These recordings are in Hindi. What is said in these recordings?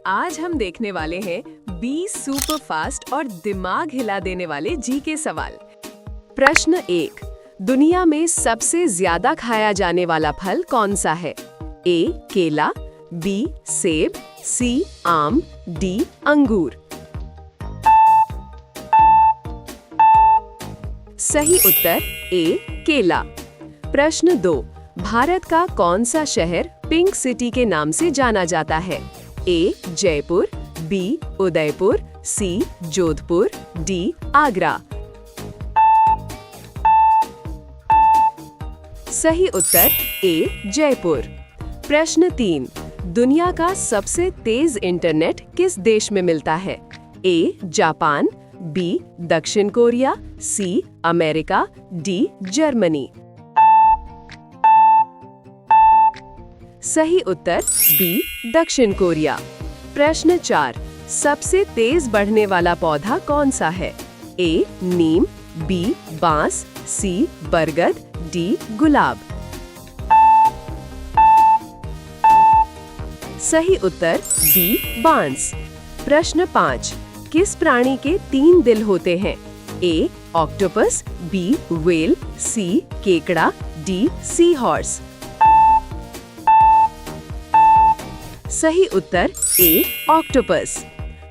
आज हम देखने वाले हैं 20 सुपर फास्ट और दिमाग हिला देने वाले जीके सवाल। प्रश्न 1। दुनिया में सबसे ज्यादा खाया जाने वाला फल कौन सा है? ए केला, बी सेब, सी आम, डी अंगूर। सही उत्तर ए केला। प्रश्न 2। भारत का कौन सा शहर पिंक सिटी के नाम से जाना जाता है? ए जयपुर, बी उदयपुर, सी जोधपुर, डी आगरा। सही उत्तर ए जयपुर। प्रश्न 3। दुनिया का सबसे तेज इंटरनेट किस देश में मिलता है? ए जापान, बी दक्षिण Korea, C America, D Germany. सही उत्तर बी दक्षिण कोरिया। प्रश्न 4। सबसे तेज बढ़ने वाला पौधा कौन सा है? ए नीम, बी बांस, सी बरगद, डी गुलाब। सही उत्तर बी बांस। प्रश्न 5। किस प्राणी के 3 दिल होते हैं? ए ऑक्टोपस, बी व्हेल, सी केकड़ा, डी सी हॉर्स। सही उत्तर ए ऑक्टोपस।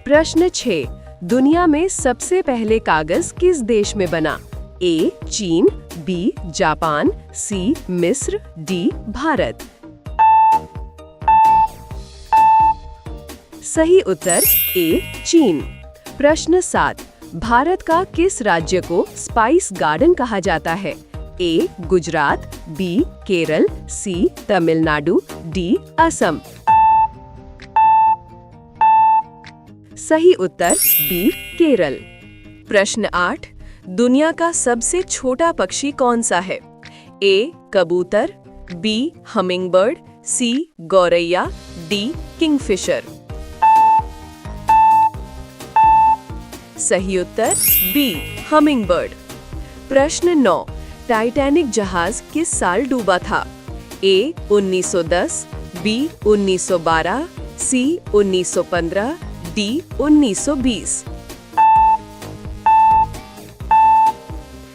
प्रश्न 6। दुनिया में सबसे पहले कागज किस देश में बना? ए चीन, बी जापान, सी मिस्र, डी भारत। सही उत्तर ए चीन। प्रश्न 7। भारत का किस राज्य को स्पाइस गार्डन कहा जाता है? ए गुजरात, बी केरल, सी तमिलनाडु, डी असम। सही उत्तर बी केरल। प्रश्न 8। दुनिया का सबसे छोटा पक्षी कौन सा है? ए कबूतर, बी हमिंगबर्ड, सी गौरैया, डी किंगफिशर। सही उत्तर बी हमिंगबर्ड। प्रश्न 9। टाइटैनिक जहाज किस साल डूबा था? ए 1910, बी 1912, सी 1915, डी 1920।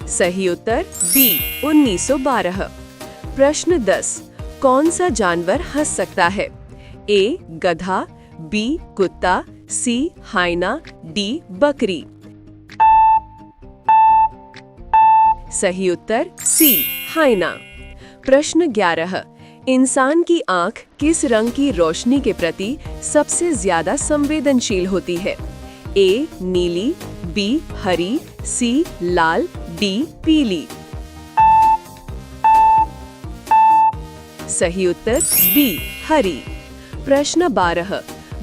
सही उत्तर बी 1912। प्रश्न 10। कौन सा जानवर हंस सकता है? ए गधा, बी कुत्ता, सी हाइना, डी बकरी। सही उत्तर सी हाइना। प्रश्न 11। इंसान की आंख किस रंग की रोशनी के प्रति सबसे ज्यादा संवेदनशील होती है? ए नीली, बी हरी, सी लाल, डी पीली। सही उत्तर बी हरी। प्रश्न 12।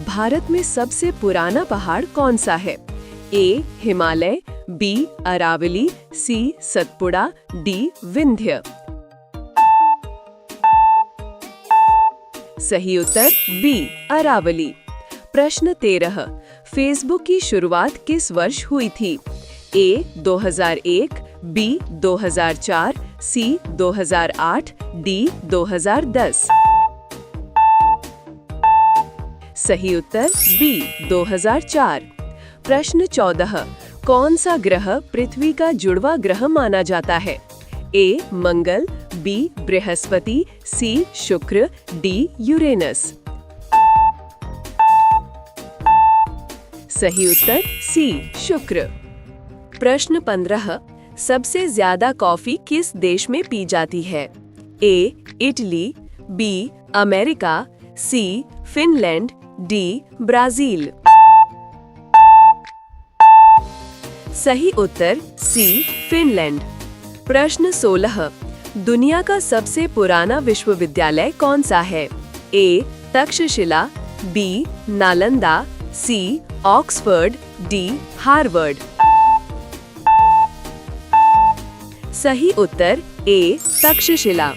भारत में सबसे पुराना पहाड़ कौन सा है? ए हिमालय, बी अरावली, सी सतपुड़ा, डी विंध्य। सही उत्तर बी अरावली। प्रश्न 13। फेसबुक की शुरुआत किस वर्ष हुई थी? ए 2001, बी 2004, सी 2008, डी 2010। सही उत्तर बी 2004। प्रश्न 14। कौन सा ग्रह पृथ्वी का जुड़वा ग्रह माना जाता है? ए मंगल, बी बृहस्पति, सी शुक्र, डी यूरेनस। सही उत्तर सी शुक्र। प्रश्न 15। सबसे ज्यादा कॉफी किस देश में पी जाती है? A Italy, B America, C Finland, D Brazil. सही उत्तर सी फिनलैंड। प्रश्न 16। दुनिया का सबसे पुराना विश्वविद्यालय कौन सा है? ए तक्षशिला, बी नालंदा, सी ऑक्सफोर्ड, डी हार्वर्ड। सही उत्तर ए तक्षशिला।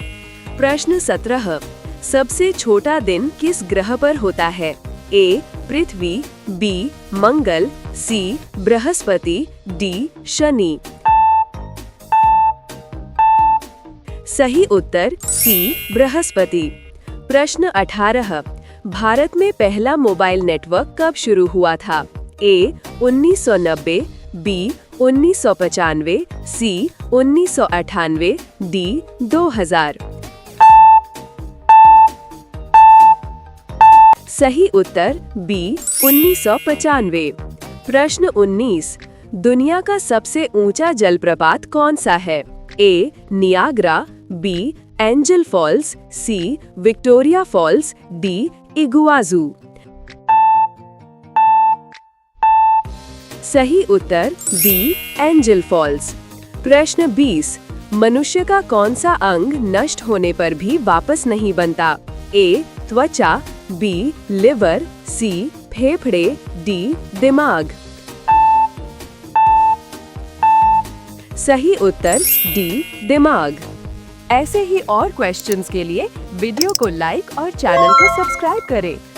प्रश्न 17। सबसे छोटा दिन किस ग्रह पर होता है? ए पृथ्वी, बी मंगल, सी बृहस्पति, डी शनि। सही उत्तर सी बृहस्पति। प्रश्न 18। भारत में पहला मोबाइल नेटवर्क कब शुरू हुआ था? ए 1990, बी 1995, सी 1998, डी 2000। सही उत्तर बी 1995। प्रश्न 19। दुनिया का सबसे ऊंचा जलप्रपात कौन सा है? A Niagara, B Angel Falls, C Victoria Falls, D Iguazu. सही उत्तर बी एंजल फॉल्स। प्रश्न 20। मनुष्य का कौन सा अंग नष्ट होने पर भी वापस नहीं बनता? ए त्वचा, बी लिवर, सी फेफड़े, डी दिमाग। सही उत्तर डी दिमाग। ऐसे ही और क्वेश्चंस के लिए वीडियो को लाइक और चैनल को सब्सक्राइब करें।